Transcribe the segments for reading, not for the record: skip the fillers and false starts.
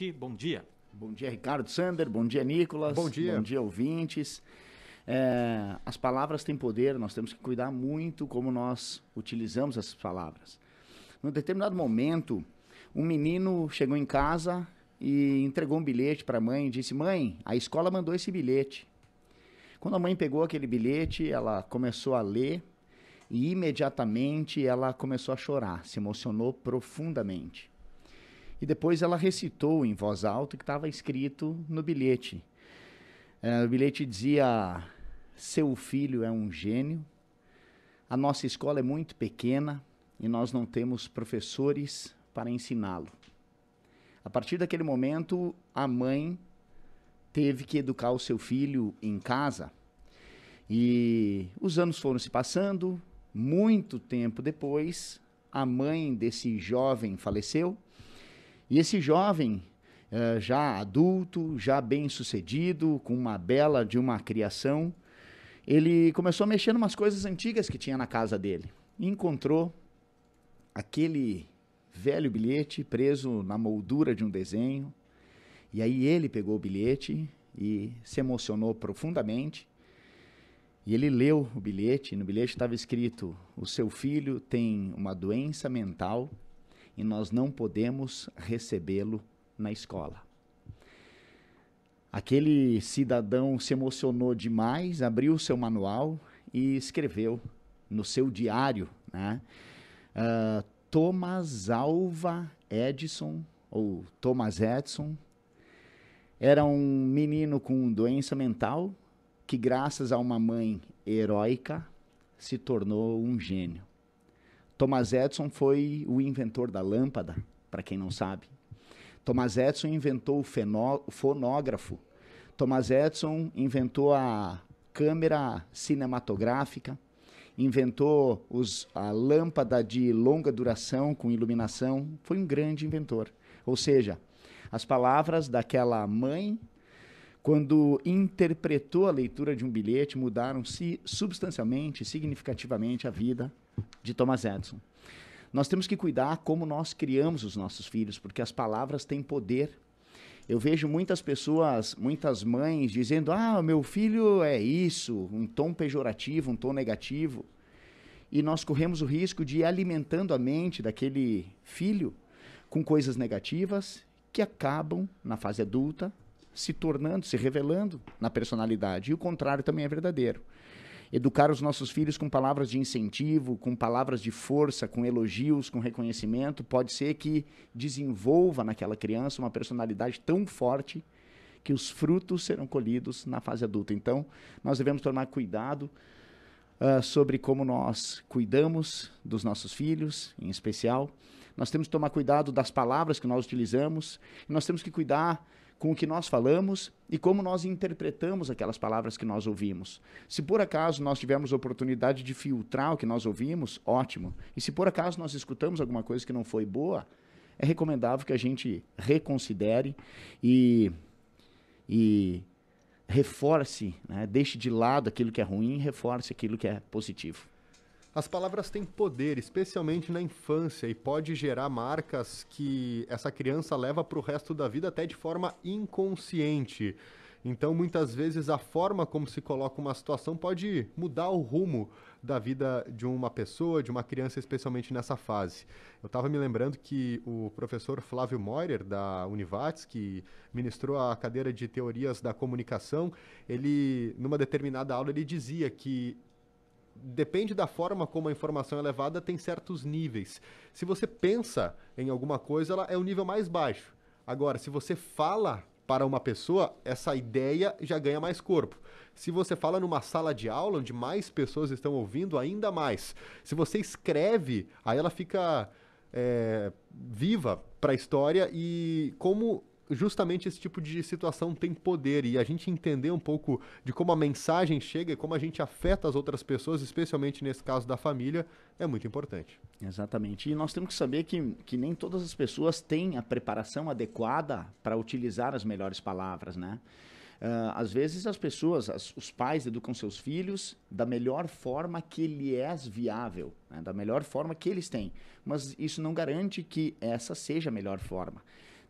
Bom dia. Bom dia, Ricardo Sander. Bom dia, Nicolas. Bom dia. Bom dia, ouvintes. As palavras têm poder, nós temos que cuidar muito como nós utilizamos essas palavras. Num determinado momento, um menino chegou em casa e entregou um bilhete para a mãe e disse: mãe, a escola mandou esse bilhete. Quando a mãe pegou aquele bilhete, ela começou a ler e imediatamente ela começou a chorar, se emocionou profundamente. E depois ela recitou em voz alta o que estava escrito no bilhete. O bilhete dizia: seu filho é um gênio, a nossa escola é muito pequena e nós não temos professores para ensiná-lo. A partir daquele momento, a mãe teve que educar o seu filho em casa. E os anos foram se passando, muito tempo depois, a mãe desse jovem faleceu. E esse jovem, já adulto, já bem-sucedido, com uma bela de uma criação, ele começou a mexer em umas coisas antigas que tinha na casa dele. E encontrou aquele velho bilhete preso na moldura de um desenho. E aí ele pegou o bilhete e se emocionou profundamente. E ele leu o bilhete, e no bilhete estava escrito: o seu filho tem uma doença mental e nós não podemos recebê-lo na escola. Aquele cidadão se emocionou demais, abriu o seu manual e escreveu no seu diário, né? Thomas Alva Edison, ou Thomas Edison, era um menino com doença mental que, graças a uma mãe heróica, se tornou um gênio. Thomas Edison foi o inventor da lâmpada, para quem não sabe. Thomas Edison inventou o fonógrafo. Thomas Edison inventou a câmera cinematográfica, inventou a lâmpada de longa duração com iluminação. Foi um grande inventor. Ou seja, as palavras daquela mãe, quando interpretou a leitura de um bilhete, mudaram substancialmente, significativamente a vida de Thomas Edison. Nós temos que cuidar como nós criamos os nossos filhos, porque as palavras têm poder. Eu vejo muitas pessoas, muitas mães dizendo: o meu filho é isso, um tom pejorativo, um tom negativo. E nós corremos o risco de ir alimentando a mente daquele filho com coisas negativas que acabam, na fase adulta, se tornando, se revelando na personalidade. E o contrário também é verdadeiro. Educar os nossos filhos com palavras de incentivo, com palavras de força, com elogios, com reconhecimento, pode ser que desenvolva naquela criança uma personalidade tão forte que os frutos serão colhidos na fase adulta. Então, nós devemos tomar cuidado sobre como nós cuidamos dos nossos filhos, em especial. Nós temos que tomar cuidado das palavras que nós utilizamos, e nós temos que cuidar com o que nós falamos e como nós interpretamos aquelas palavras que nós ouvimos. Se por acaso nós tivermos a oportunidade de filtrar o que nós ouvimos, ótimo. E se por acaso nós escutamos alguma coisa que não foi boa, é recomendável que a gente reconsidere e reforce, né? Deixe de lado aquilo que é ruim e reforce aquilo que é positivo. As palavras têm poder, especialmente na infância, e pode gerar marcas que essa criança leva para o resto da vida até de forma inconsciente. Então, muitas vezes, a forma como se coloca uma situação pode mudar o rumo da vida de uma pessoa, de uma criança, especialmente nessa fase. Eu estava me lembrando que o professor Flávio Moirer, da Univates, que ministrou a cadeira de Teorias da Comunicação, ele, numa determinada aula, ele dizia que depende da forma como a informação é levada, tem certos níveis. Se você pensa em alguma coisa, ela é o nível mais baixo. Agora, se você fala para uma pessoa, essa ideia já ganha mais corpo. Se você fala numa sala de aula, onde mais pessoas estão ouvindo, ainda mais. Se você escreve, aí ela fica viva para a história, e como justamente esse tipo de situação tem poder, e a gente entender um pouco de como a mensagem chega e como a gente afeta as outras pessoas, especialmente nesse caso da família, é muito importante. Exatamente. E nós temos que saber que nem todas as pessoas têm a preparação adequada para utilizar as melhores palavras, né? Às vezes as pessoas, os pais educam seus filhos da melhor forma que lhe é viável, né? Da melhor forma que eles têm. Mas isso não garante que essa seja a melhor forma.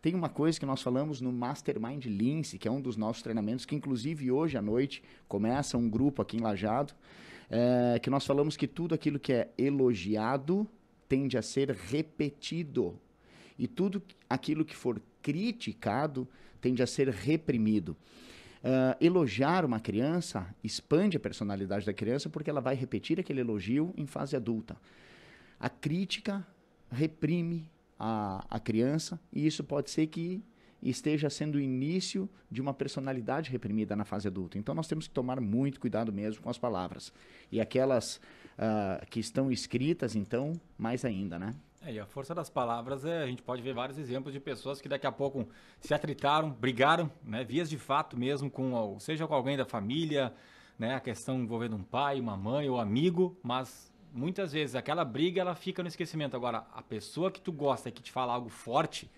Tem uma coisa que nós falamos no Mastermind Lince, que é um dos nossos treinamentos, que inclusive hoje à noite começa um grupo aqui em Lajeado, que nós falamos que tudo aquilo que é elogiado tende a ser repetido. E tudo aquilo que for criticado tende a ser reprimido. Elogiar uma criança expande a personalidade da criança porque ela vai repetir aquele elogio em fase adulta. A crítica reprime a criança e isso pode ser que esteja sendo o início de uma personalidade reprimida na fase adulta. Então nós temos que tomar muito cuidado mesmo com as palavras. E aquelas que estão escritas, então, mais ainda, né? E a força das palavras, a gente pode ver vários exemplos de pessoas que daqui a pouco se atritaram, brigaram, né, vias de fato mesmo, seja com alguém da família, né, a questão envolvendo um pai, uma mãe ou amigo, mas muitas vezes aquela briga ela fica no esquecimento. Agora, a pessoa que tu gosta e que te fala algo forte,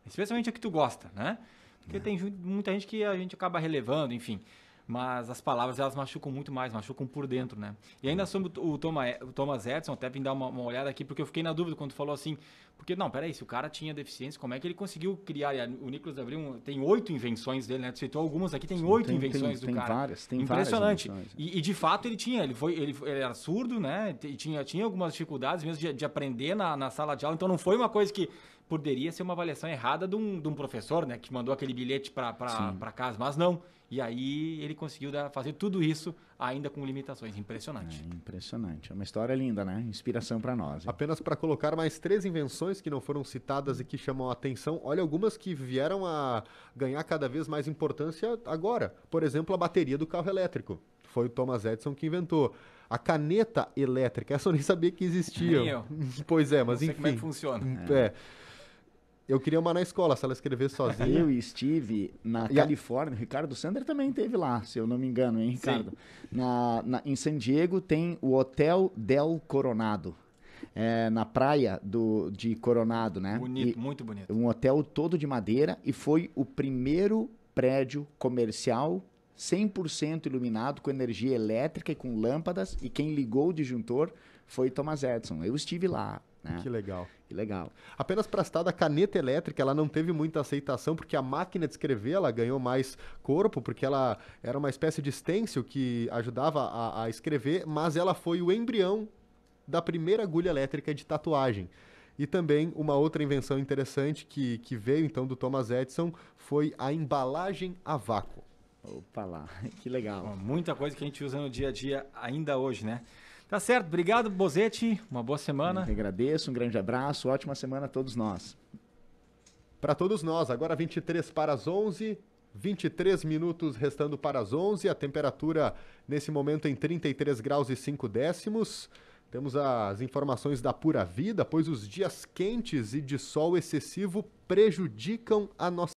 especialmente a que tu gosta, né? Porque tem muita gente que a gente acaba relevando, enfim. Mas as palavras, elas machucam muito mais, machucam por dentro, né? E ainda sobre o Thomas Edison, até vim dar uma olhada aqui, porque eu fiquei na dúvida quando tu falou assim, porque, não, peraí, se o cara tinha deficiência, como é que ele conseguiu criar? O Nicholas Abreu tem 8 invenções dele, né? Tu citou algumas aqui, tem 8 invenções do cara. Tem impressionante. Várias invenções, e de fato ele tinha, ele era surdo, né? E tinha algumas dificuldades mesmo de aprender na sala de aula, então não foi uma coisa que poderia ser uma avaliação errada de um professor, né? Que mandou aquele bilhete para casa, mas não. E aí ele conseguiu fazer tudo isso ainda com limitações. Impressionante. Impressionante. É uma história linda, né? Inspiração para nós. Hein? Apenas para colocar mais 3 invenções que não foram citadas e que chamam a atenção. Olha, algumas que vieram a ganhar cada vez mais importância agora. Por exemplo, a bateria do carro elétrico. Foi o Thomas Edison que inventou. A caneta elétrica, essa eu nem sabia que existia. Nem eu. Pois é, mas não sei enfim. Como é que funciona. Eu queria uma na escola, se ela escrevesse sozinha. Eu estive na Califórnia, o Ricardo Sander também esteve lá, se eu não me engano, hein, Ricardo? Em San Diego tem o Hotel Del Coronado, na praia de Coronado, né? Bonito, muito bonito. Um hotel todo de madeira e foi o primeiro prédio comercial 100% iluminado com energia elétrica e com lâmpadas, e quem ligou o disjuntor foi Thomas Edison. Eu estive lá. Né? Que legal. Que legal. Apenas para citar da caneta elétrica, ela não teve muita aceitação, porque a máquina de escrever, ela ganhou mais corpo, porque ela era uma espécie de stencil que ajudava a escrever, mas ela foi o embrião da primeira agulha elétrica de tatuagem. E também uma outra invenção interessante que veio então do Thomas Edison foi a embalagem a vácuo. Opa lá, que legal. Bom, muita coisa que a gente usa no dia a dia ainda hoje, né? Tá certo, obrigado, Bozetti, uma boa semana. Eu que agradeço, um grande abraço, ótima semana a todos nós. Para todos nós, agora 23 para as 11, 23 minutos restando para as 11, a temperatura nesse momento em 33 graus e 5 décimos. Temos as informações da Pura Vida, pois os dias quentes e de sol excessivo prejudicam a nossa